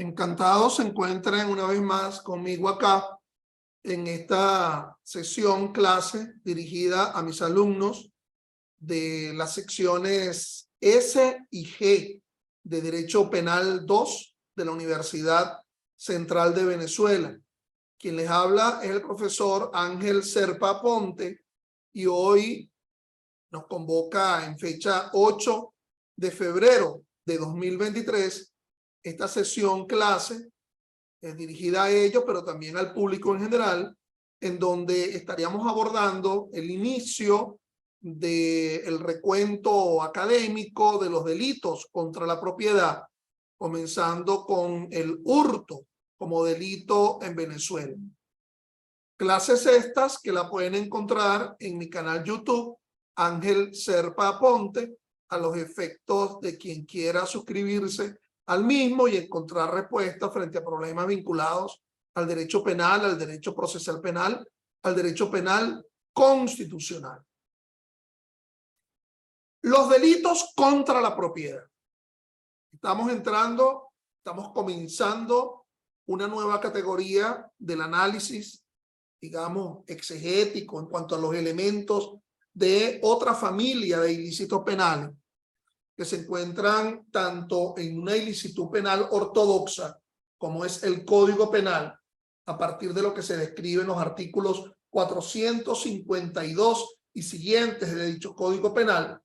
Encantados se encuentran una vez más conmigo acá en esta sesión clase dirigida a mis alumnos de las secciones S y G de Derecho Penal 2 de la Universidad Central de Venezuela. Quien les habla es el profesor Ángel Serpa Aponte y hoy nos convoca en fecha 8 de febrero de 2023 esta sesión clase dirigida a ellos, pero también al público en general, en donde estaríamos abordando el inicio del recuento académico de los delitos contra la propiedad, comenzando con el hurto como delito en Venezuela. Clases estas que la pueden encontrar en mi canal YouTube, Ángel Serpa Aponte, a los efectos de quien quiera suscribirse al mismo y encontrar respuestas frente a problemas vinculados al derecho penal, al derecho procesal penal, al derecho penal constitucional. Los delitos contra la propiedad. Estamos comenzando una nueva categoría del análisis, digamos, exegético en cuanto a los elementos de otra familia de ilícitos penales que se encuentran tanto en una ilicitud penal ortodoxa como es el Código Penal, a partir de lo que se describe en los artículos 452 y siguientes de dicho Código Penal,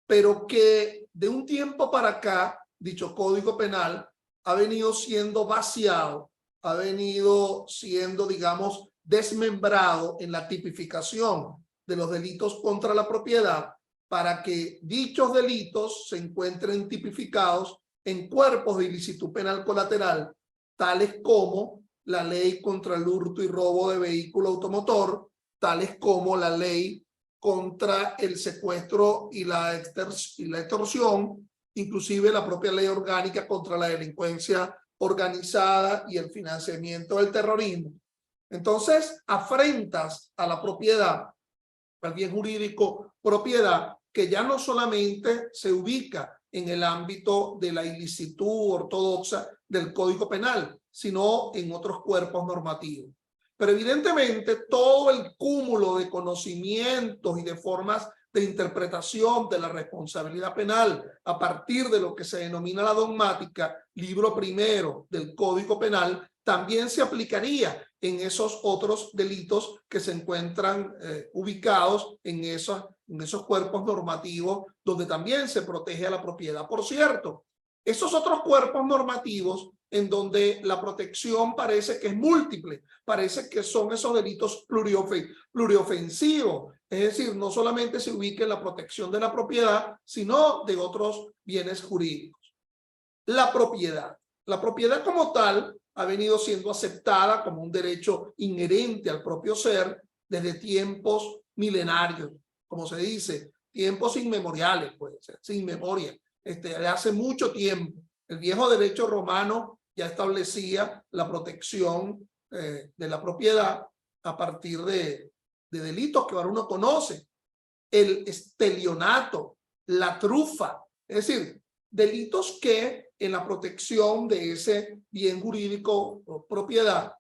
pero que de un tiempo para acá dicho Código Penal ha venido siendo vaciado, ha venido siendo, digamos, desmembrado en la tipificación de los delitos contra la propiedad, para que dichos delitos se encuentren tipificados en cuerpos de ilicitud penal colateral, tales como la ley contra el hurto y robo de vehículo automotor, tales como la ley contra el secuestro y la extorsión, inclusive la propia ley orgánica contra la delincuencia organizada y el financiamiento del terrorismo. Entonces, afrentas a la propiedad, al bien jurídico propiedad, que ya no solamente se ubica en el ámbito de la ilicitud ortodoxa del Código Penal, sino en otros cuerpos normativos. Pero evidentemente todo el cúmulo de conocimientos y de formas de interpretación de la responsabilidad penal a partir de lo que se denomina la dogmática, libro primero del Código Penal, también se aplicaría en esos otros delitos que se encuentran ubicados en esos cuerpos normativos donde también se protege a la propiedad. Por cierto, esos otros cuerpos normativos en donde la protección parece que es múltiple, parece que son esos delitos pluriofensivos, es decir, no solamente se ubica en la protección de la propiedad, sino de otros bienes jurídicos. La propiedad como tal ha venido siendo aceptada como un derecho inherente al propio ser desde tiempos milenarios, como se dice, tiempos inmemoriales, puede ser, sin memoria, de hace mucho tiempo. El viejo derecho romano ya establecía la protección de la propiedad a partir de delitos que ahora uno conoce, el estelionato, la trufa, es decir, delitos que en la protección de ese bien jurídico o propiedad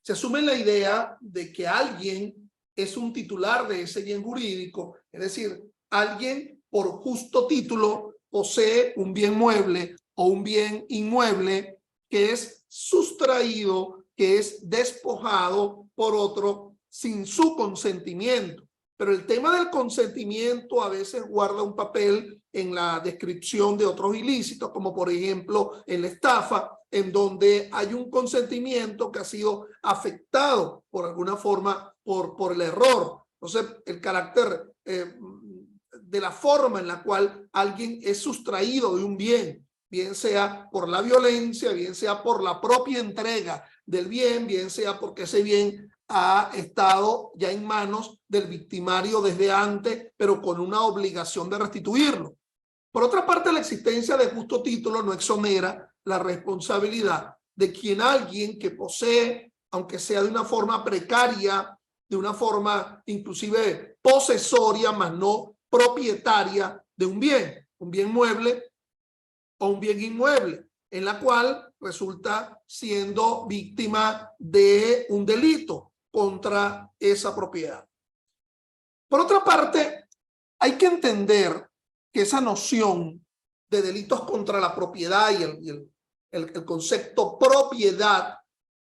se asume la idea de que alguien es un titular de ese bien jurídico, es decir, alguien por justo título posee un bien mueble o un bien inmueble que es sustraído, que es despojado por otro sin su consentimiento. Pero el tema del consentimiento a veces guarda un papel en la descripción de otros ilícitos, como por ejemplo en la estafa, en donde hay un consentimiento que ha sido afectado por alguna forma por el error. Entonces, el carácter de la forma en la cual alguien es sustraído de un bien, bien sea por la violencia, bien sea por la propia entrega del bien, bien sea porque ese bien ha estado ya en manos del victimario desde antes, pero con una obligación de restituirlo. Por otra parte, la existencia de justo título no exonera la responsabilidad de alguien que posee, aunque sea de una forma precaria, de una forma inclusive posesoria, más no propietaria de un bien mueble o un bien inmueble. en la cual resulta siendo víctima de un delito contra esa propiedad. Por otra parte, hay que entender que esa noción de delitos contra la propiedad y el concepto propiedad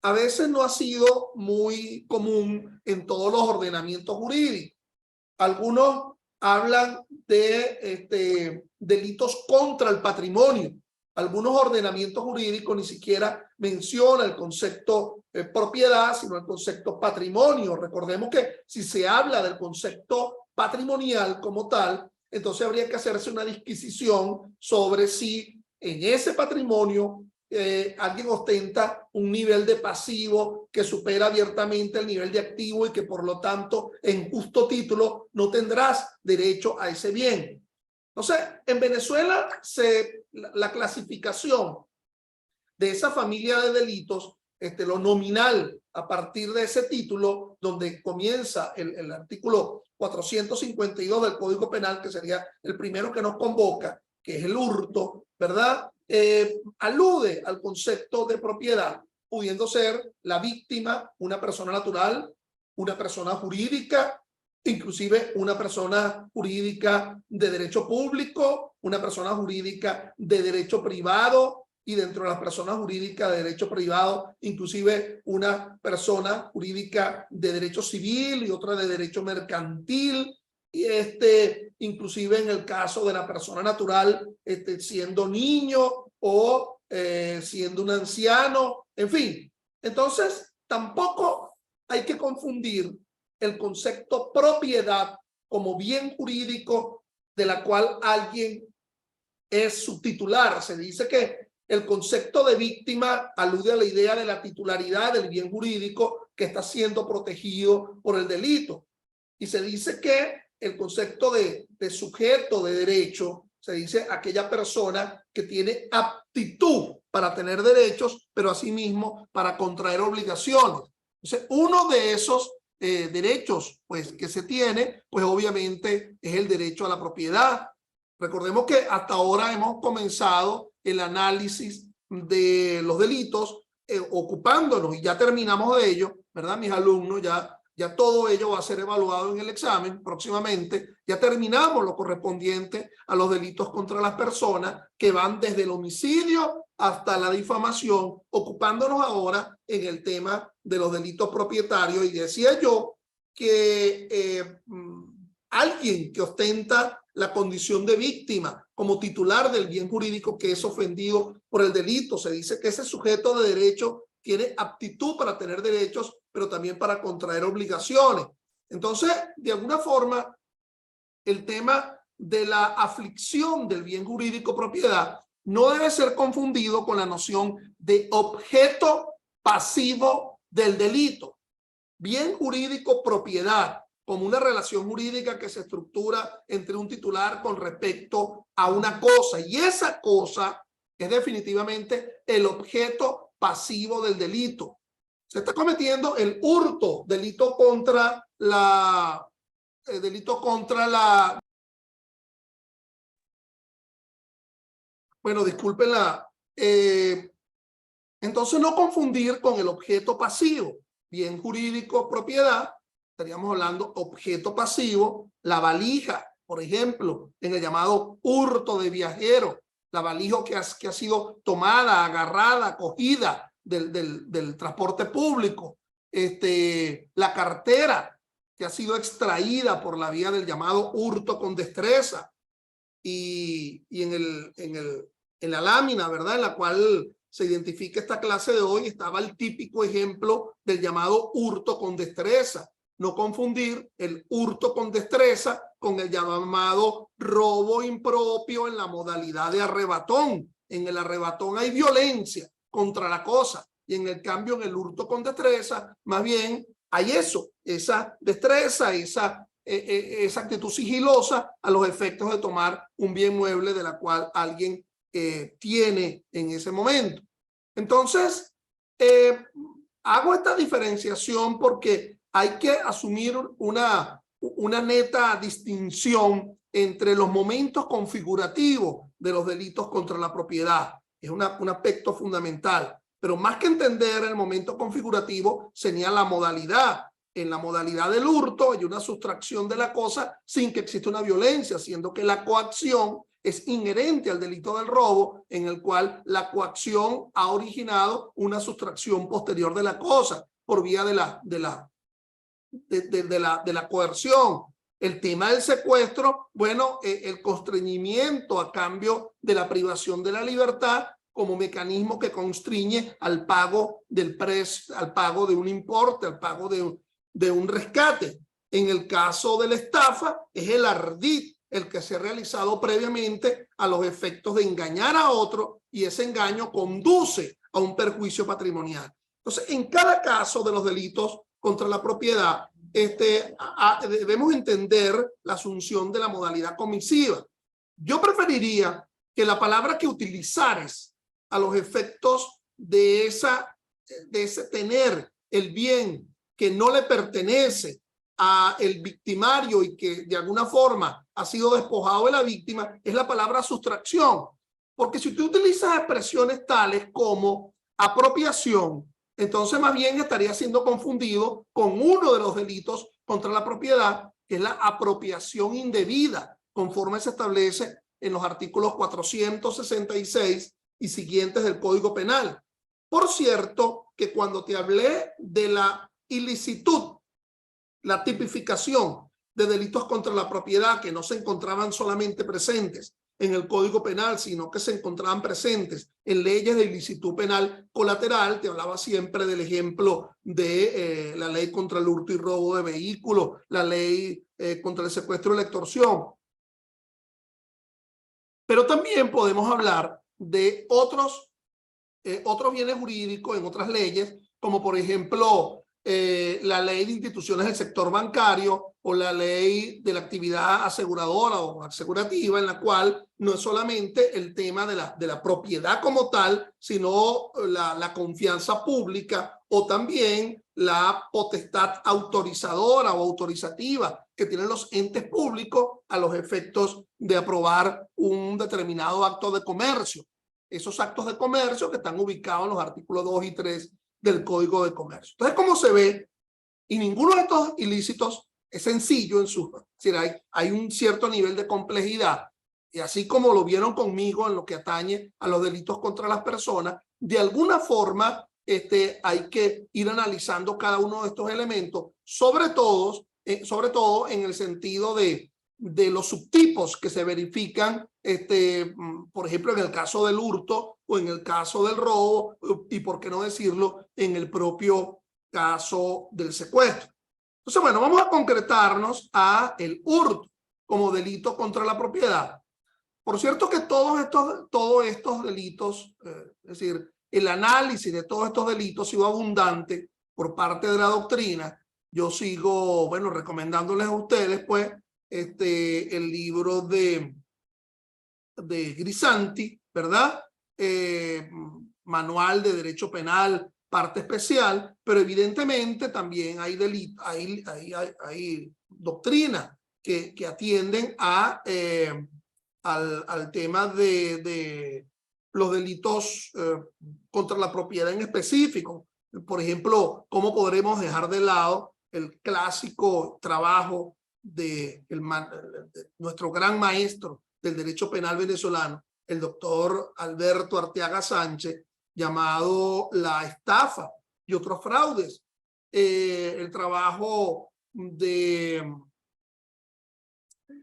a veces no ha sido muy común en todos los ordenamientos jurídicos. Algunos hablan de delitos contra el patrimonio. Algunos ordenamientos jurídicos ni siquiera mencionan el concepto propiedad, sino el concepto patrimonio. Recordemos que si se habla del concepto patrimonial como tal, entonces habría que hacerse una disquisición sobre si en ese patrimonio alguien ostenta un nivel de pasivo que supera abiertamente el nivel de activo y que por lo tanto en justo título no tendrás derecho a ese bien. Entonces, en Venezuela la clasificación de esa familia de delitos, lo nominal a partir de ese título, donde comienza el artículo 452 del Código Penal, que sería el primero que nos convoca, que es el hurto, ¿verdad? Alude al concepto de propiedad, pudiendo ser la víctima una persona natural, una persona jurídica, inclusive una persona jurídica de derecho público, una persona jurídica de derecho privado, y dentro de las personas jurídicas de derecho privado, inclusive una persona jurídica de derecho civil y otra de derecho mercantil, y inclusive en el caso de la persona natural, siendo niño o siendo un anciano, en fin. Entonces, tampoco hay que confundir el concepto propiedad como bien jurídico de la cual alguien es su titular. Se dice que el concepto de víctima alude a la idea de la titularidad del bien jurídico que está siendo protegido por el delito. Y se dice que el concepto de sujeto de derecho, se dice aquella persona que tiene aptitud para tener derechos, pero asimismo para contraer obligaciones. Entonces, uno de esos derechos pues, que se tiene, pues obviamente es el derecho a la propiedad. Recordemos que hasta ahora hemos comenzado el análisis de los delitos ocupándonos, y ya terminamos de ello, ¿verdad? Mis alumnos, ya todo ello va a ser evaluado en el examen próximamente. Ya terminamos lo correspondiente a los delitos contra las personas, que van desde el homicidio hasta la difamación, ocupándonos ahora en el tema de los delitos propietarios. Y decía yo que alguien que ostenta la condición de víctima como titular del bien jurídico que es ofendido por el delito, se dice que ese sujeto de derecho tiene aptitud para tener derechos, pero también para contraer obligaciones. Entonces, de alguna forma, el tema de la aflicción del bien jurídico propiedad no debe ser confundido con la noción de objeto pasivo del delito. Bien jurídico propiedad como una relación jurídica que se estructura entre un titular con respecto a una cosa, y esa cosa es definitivamente el objeto pasivo del delito. Se está cometiendo el hurto, delito contra la bueno, discúlpenla. Entonces no confundir con el objeto pasivo. Bien jurídico, propiedad, estaríamos hablando objeto pasivo, la valija, por ejemplo, en el llamado hurto de viajero, la valija que ha sido tomada, agarrada, cogida del transporte público, la cartera que ha sido extraída por la vía del llamado hurto con destreza, y en la lámina, ¿verdad?, en la cual se identifica esta clase de hoy, estaba el típico ejemplo del llamado hurto con destreza. No confundir el hurto con destreza con el llamado robo impropio en la modalidad de arrebatón. En el arrebatón hay violencia contra la cosa, y en el cambio en el hurto con destreza más bien hay esa destreza, esa actitud sigilosa a los efectos de tomar un bien mueble de la cual alguien tiene en ese momento. Entonces, hago esta diferenciación porque hay que asumir una neta distinción entre los momentos configurativos de los delitos contra la propiedad. es un aspecto fundamental. Pero más que entender el momento configurativo, sería la modalidad. En la modalidad del hurto hay una sustracción de la cosa sin que exista una violencia, siendo que la coacción es inherente al delito del robo, en el cual la coacción ha originado una sustracción posterior de la cosa por vía de la coerción. El tema del secuestro, bueno, el constreñimiento a cambio de la privación de la libertad como mecanismo que constriñe al pago del precio, al pago de un importe, al pago de un rescate. En el caso de la estafa, es el ardid el que se ha realizado previamente a los efectos de engañar a otro, y ese engaño conduce a un perjuicio patrimonial. Entonces, en cada caso de los delitos contra la propiedad, debemos entender la asunción de la modalidad comisiva. Yo preferiría que la palabra que utilizares a los efectos de ese tener el bien que no le pertenece a el victimario y que de alguna forma ha sido despojado de la víctima, es la palabra sustracción. Porque si tú utilizas expresiones tales como apropiación, entonces más bien estaría siendo confundido con uno de los delitos contra la propiedad, que es la apropiación indebida, conforme se establece en los artículos 466 y siguientes del Código Penal. Por cierto, que cuando te hablé de la ilicitud, la tipificación de delitos contra la propiedad que no se encontraban solamente presentes en el Código Penal, sino que se encontraban presentes en leyes de ilicitud penal colateral, te hablaba siempre del ejemplo de la ley contra el hurto y robo de vehículos, la ley contra el secuestro y la extorsión. Pero también podemos hablar de otros bienes jurídicos en otras leyes, como por ejemplo la ley de instituciones del sector bancario o la ley de la actividad aseguradora o asegurativa, en la cual no es solamente el tema de la propiedad como tal, sino la confianza pública o también la potestad autorizadora o autorizativa que tienen los entes públicos a los efectos de aprobar un determinado acto de comercio. Esos actos de comercio que están ubicados en los artículos 2 y 3 del Código de Comercio. Entonces, como se ve, y ninguno de estos ilícitos es sencillo en su... Es decir, hay un cierto nivel de complejidad, y así como lo vieron conmigo en lo que atañe a los delitos contra las personas, de alguna forma hay que ir analizando cada uno de estos elementos, sobre todo en el sentido de los subtipos que se verifican, por ejemplo, en el caso del hurto o en el caso del robo, y por qué no decirlo, en el propio caso del secuestro. Entonces, bueno, vamos a concretarnos a el hurto como delito contra la propiedad. Por cierto que todos estos delitos, es decir, el análisis de todos estos delitos ha sido abundante por parte de la doctrina. Yo sigo, bueno, recomendándoles a ustedes, pues, el libro de Grisanti, ¿verdad? Manual de Derecho Penal, parte especial, pero evidentemente también hay doctrinas que atienden al tema de los delitos contra la propiedad en específico. Por ejemplo, ¿cómo podremos dejar de lado el clásico trabajo de nuestro gran maestro del derecho penal venezolano, el doctor Alberto Arteaga Sánchez, llamado La estafa y otros fraudes? El trabajo de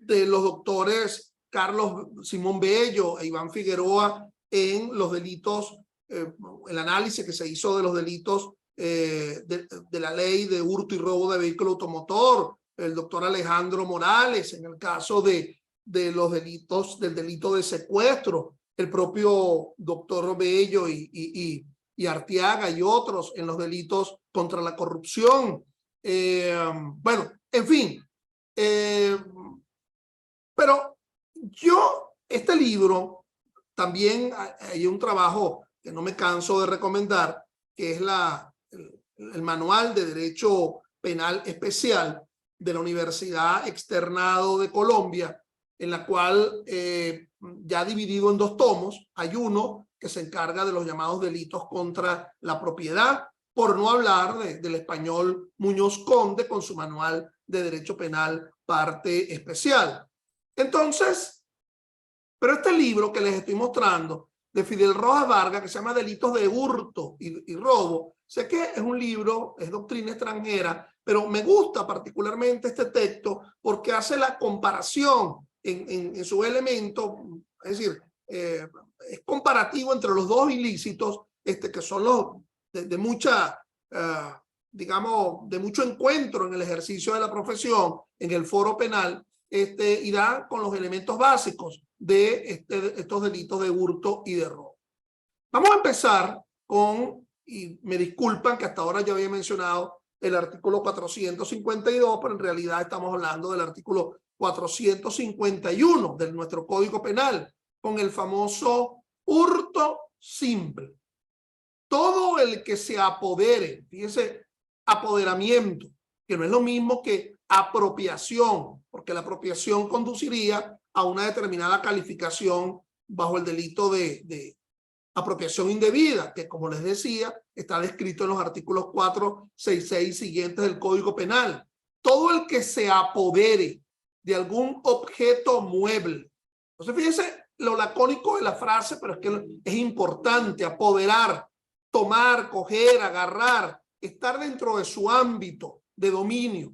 los doctores Carlos Simón Bello e Iván Figueroa en los delitos, el análisis que se hizo de los delitos de la ley de hurto y robo de vehículo automotor, el doctor Alejandro Morales en el caso de los delitos, del delito de secuestro, el propio doctor Bello y Arteaga y otros en los delitos contra la corrupción. Bueno, en fin, pero este libro, también hay un trabajo que no me canso de recomendar, que es el Manual de Derecho Penal Especial de la Universidad Externado de Colombia, en la cual ya dividido en 2 tomos, hay uno que se encarga de los llamados delitos contra la propiedad, por no hablar del español Muñoz Conde con su manual de derecho penal parte especial. Entonces, pero este libro que les estoy mostrando de Fidel Rojas Vargas, que se llama Delitos de Hurto y Robo, sé que es un libro, es doctrina extranjera, pero me gusta particularmente este texto porque hace la comparación en su elemento, es decir, es comparativo entre los dos ilícitos, que son los de mucha, digamos, de mucho encuentro en el ejercicio de la profesión, en el foro penal, y da con los elementos básicos de estos delitos de hurto y de robo. Vamos a empezar con, y me disculpan que hasta ahora yo había mencionado el artículo 452, pero en realidad estamos hablando del artículo 451 de nuestro Código Penal, con el famoso hurto simple. Todo el que se apodere, fíjense, apoderamiento, que no es lo mismo que apropiación, porque la apropiación conduciría a una determinada calificación bajo el delito de apropiación indebida, que como les decía, está descrito en los artículos 466 y siguientes del Código Penal. Todo el que se apodere de algún objeto mueble. Entonces, fíjense lo lacónico de la frase, pero es que es importante: apoderar, tomar, coger, agarrar, estar dentro de su ámbito de dominio.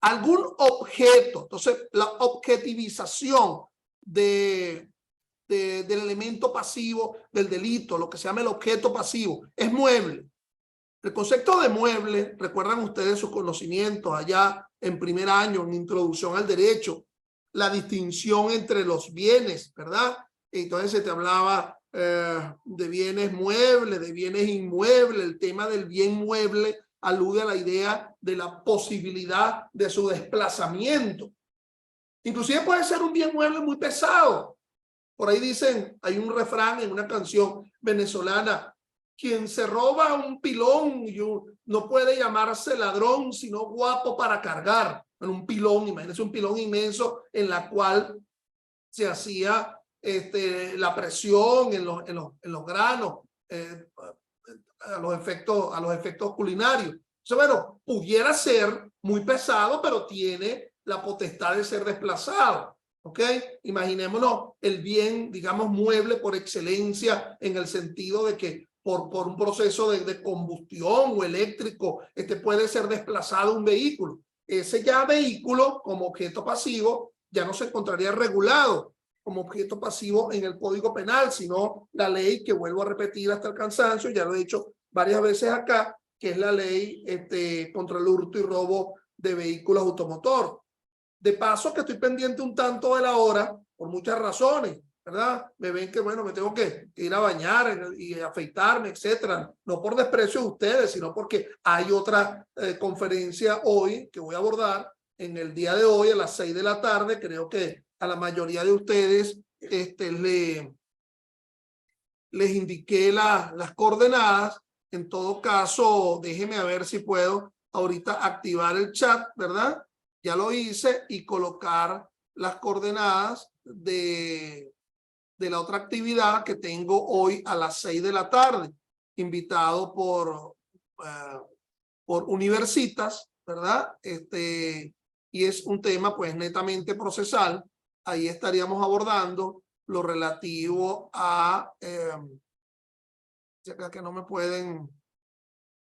Algún objeto. Entonces, la objetivización del elemento pasivo del delito, lo que se llama el objeto pasivo, es mueble. El concepto de mueble, recuerdan ustedes sus conocimientos allá en primer año, en introducción al derecho, la distinción entre los bienes, ¿verdad? Entonces se te hablaba de bienes muebles, de bienes inmuebles. El tema del bien mueble alude a la idea de la posibilidad de su desplazamiento. Inclusive puede ser un bien mueble muy pesado. Por ahí dicen, hay un refrán en una canción venezolana: quien se roba un pilón no puede llamarse ladrón, sino guapo para cargar. En un pilón, imagínense un pilón inmenso en la cual se hacía la presión en los granos, a los efectos culinarios. Entonces, bueno, pudiera ser muy pesado, pero tiene la potestad de ser desplazado. ¿Ok? Imaginémonos el bien, digamos, mueble por excelencia, en el sentido de que por un proceso de combustión o eléctrico, puede ser desplazado un vehículo. Ese ya vehículo, como objeto pasivo, ya no se encontraría regulado como objeto pasivo en el Código Penal, sino la ley que vuelvo a repetir hasta el cansancio, ya lo he dicho varias veces acá, que es la ley contra el hurto y robo de vehículos automotor. De paso que estoy pendiente un tanto de la hora, por muchas razones, ¿verdad? Me ven que, bueno, me tengo que ir a bañar y afeitarme, etcétera. No por desprecio de ustedes, sino porque hay otra conferencia hoy que voy a abordar en el día de hoy a las 6 de la tarde. Creo que a la mayoría de ustedes les indiqué las coordenadas. En todo caso, déjeme a ver si puedo ahorita activar el chat, ¿verdad? Ya lo hice, y colocar las coordenadas de la otra actividad que tengo hoy a las 6 de la tarde, invitado por Universitas, ¿verdad? Y es un tema pues netamente procesal. Ahí estaríamos abordando lo relativo a, acá que no me pueden,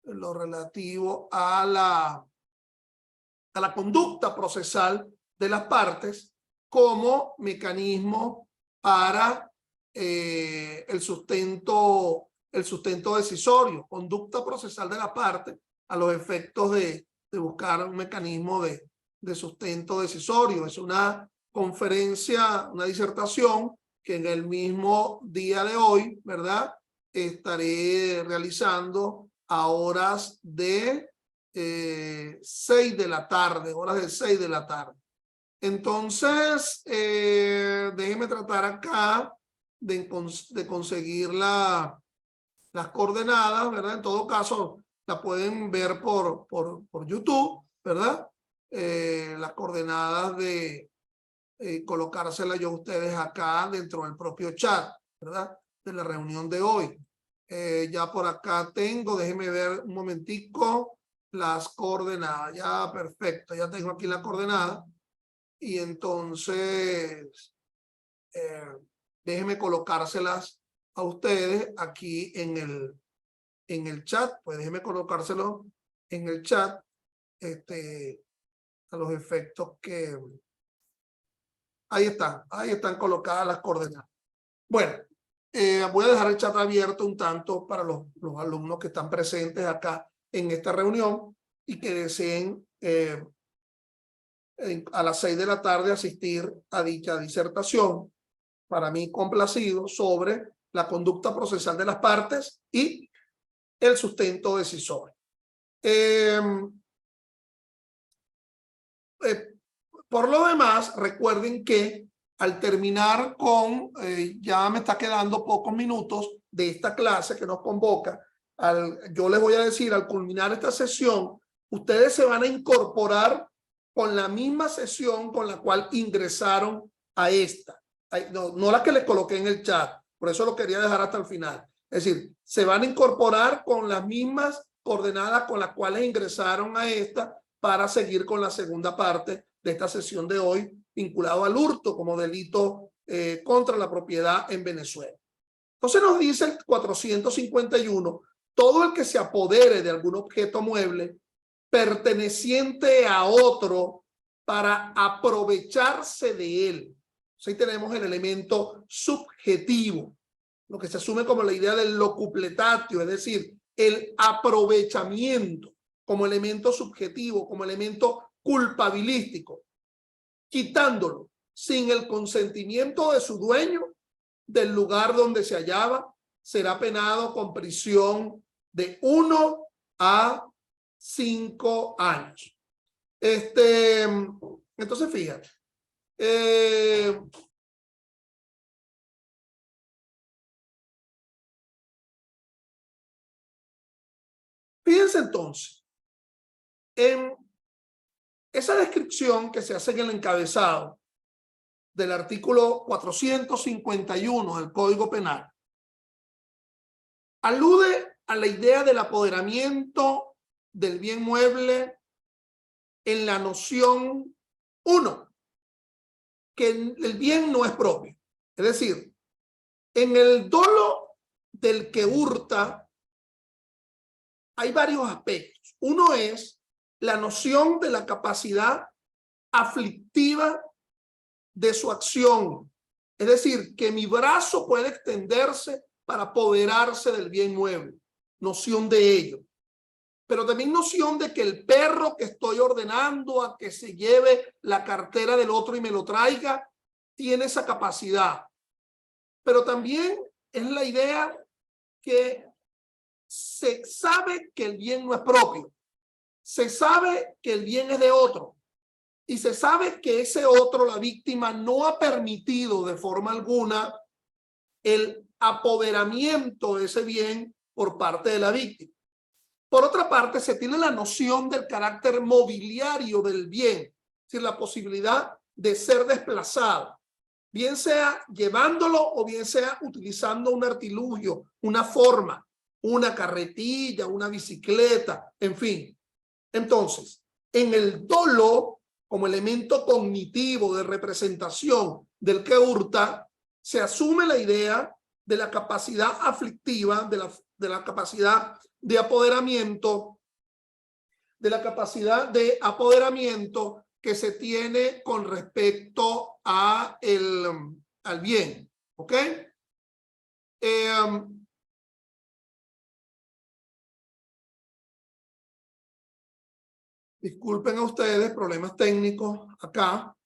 lo relativo a la conducta procesal de las partes como mecanismo para el sustento decisorio. Conducta procesal de la parte a los efectos de buscar un mecanismo de sustento decisorio. Es una conferencia, una disertación que en el mismo día de hoy, ¿verdad?, estaré realizando a horas de 6 de la tarde, horas de 6 de la tarde. Entonces, déjenme tratar acá de conseguir las coordenadas, ¿verdad? En todo caso, la pueden ver por YouTube, ¿verdad? Las coordenadas de colocárselas yo a ustedes acá dentro del propio chat, ¿verdad? de la reunión de hoy. Ya por acá tengo, déjeme ver un momentico, las coordenadas. Ya, perfecto, ya tengo aquí la coordenada. Y entonces, déjeme colocárselas a ustedes aquí en el chat. Pues déjeme colocárselo en el chat, a los efectos que... ahí están colocadas las coordenadas. Bueno, voy a dejar el chat abierto un tanto para los alumnos que están presentes acá en esta reunión y que deseen a las 6 de la tarde asistir a dicha disertación, para mí complacido, sobre la conducta procesal de las partes y el sustento decisorio. Por lo demás, recuerden que al terminar con, ya me está quedando pocos minutos de esta clase que nos convoca, yo les voy a decir, al culminar esta sesión, ustedes se van a incorporar con la misma sesión con la cual ingresaron a esta. No la que les coloqué en el chat, por eso lo quería dejar hasta el final. Es decir, se van a incorporar con las mismas coordenadas con las cuales ingresaron a esta para seguir con la segunda parte de esta sesión de hoy, vinculado al hurto como delito contra la propiedad en Venezuela. Entonces nos dice el 451, todo el que se apodere de algún objeto mueble perteneciente a otro para aprovecharse de él. Ahí tenemos el elemento subjetivo, lo que se asume como la idea del locupletatio, es decir, el aprovechamiento como elemento subjetivo, como elemento culpabilístico, quitándolo sin el consentimiento de su dueño del lugar donde se hallaba, será penado con prisión de 1 a 5 años. Entonces, fíjate. Fíjense entonces, en esa descripción que se hace en el encabezado del artículo 451 del Código Penal, alude a la idea del apoderamiento del bien mueble en la noción 1, que el bien no es propio. Es decir, en el dolo del que hurta hay varios aspectos. Uno es la noción de la capacidad aflictiva de su acción. Es decir, que mi brazo puede extenderse para apoderarse del bien mueble. Noción de ello. Pero también noción de que el perro que estoy ordenando a que se lleve la cartera del otro y me lo traiga, tiene esa capacidad. Pero también es la idea que se sabe que el bien no es propio. Se sabe que el bien es de otro. Y se sabe que ese otro, la víctima, no ha permitido de forma alguna el apoderamiento de ese bien por parte de la víctima. Por otra parte, se tiene la noción del carácter mobiliario del bien, es decir, la posibilidad de ser desplazado, bien sea llevándolo o bien sea utilizando un artilugio, una forma, una carretilla, una bicicleta, en fin. Entonces, en el dolo, como elemento cognitivo de representación del que hurta, se asume la idea de la capacidad aflictiva, de la capacidad de apoderamiento, que se tiene con respecto a al bien. ¿Ok? Disculpen a ustedes, problemas técnicos acá.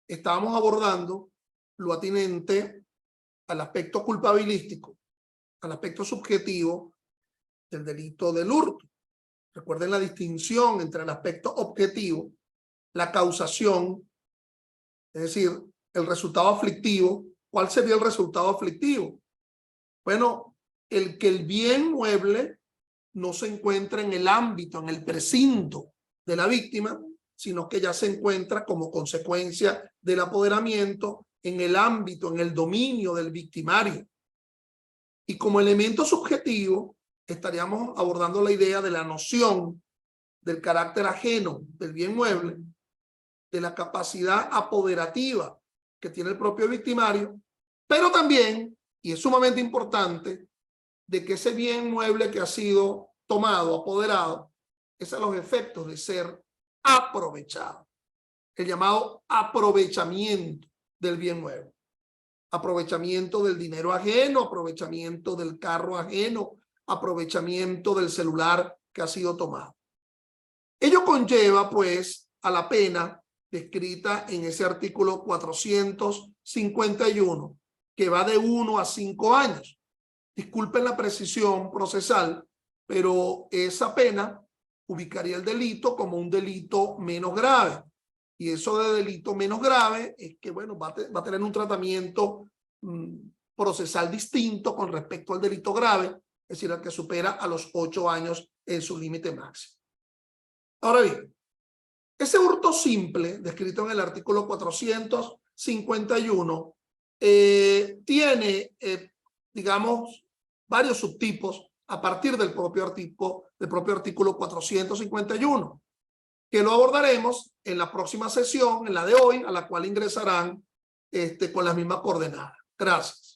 Estábamos abordando lo atinente al aspecto culpabilístico, al aspecto subjetivo del delito del hurto. Recuerden la distinción entre el aspecto objetivo, la causación, es decir, el resultado aflictivo. ¿Cuál sería el resultado aflictivo? Bueno, el que el bien mueble no se encuentra en el ámbito, en el precinto de la víctima, sino que ya se encuentra como consecuencia del apoderamiento en el ámbito, en el dominio del victimario. Y como elemento subjetivo, estaríamos abordando la idea de la noción del carácter ajeno del bien mueble, de la capacidad apoderativa que tiene el propio victimario, pero también, y es sumamente importante, de que ese bien mueble que ha sido tomado, apoderado, es a los efectos de ser aprovechado. El llamado aprovechamiento del bien mueble. Aprovechamiento del dinero ajeno, aprovechamiento del carro ajeno, aprovechamiento del celular que ha sido tomado. Ello conlleva, pues, a la pena descrita en ese artículo 451, que va de 1 a 5 años. Disculpen la precisión procesal, pero esa pena ubicaría el delito como un delito menos grave. Y eso de delito menos grave es que, bueno, va a tener un tratamiento procesal distinto con respecto al delito grave, es decir, al que supera a los 8 años en su límite máximo. Ahora bien, ese hurto simple, descrito en el artículo 451, tiene, digamos, varios subtipos a partir del propio artículo 451, que lo abordaremos en la próxima sesión, en la de hoy, a la cual ingresarán con las mismas coordenadas. Gracias.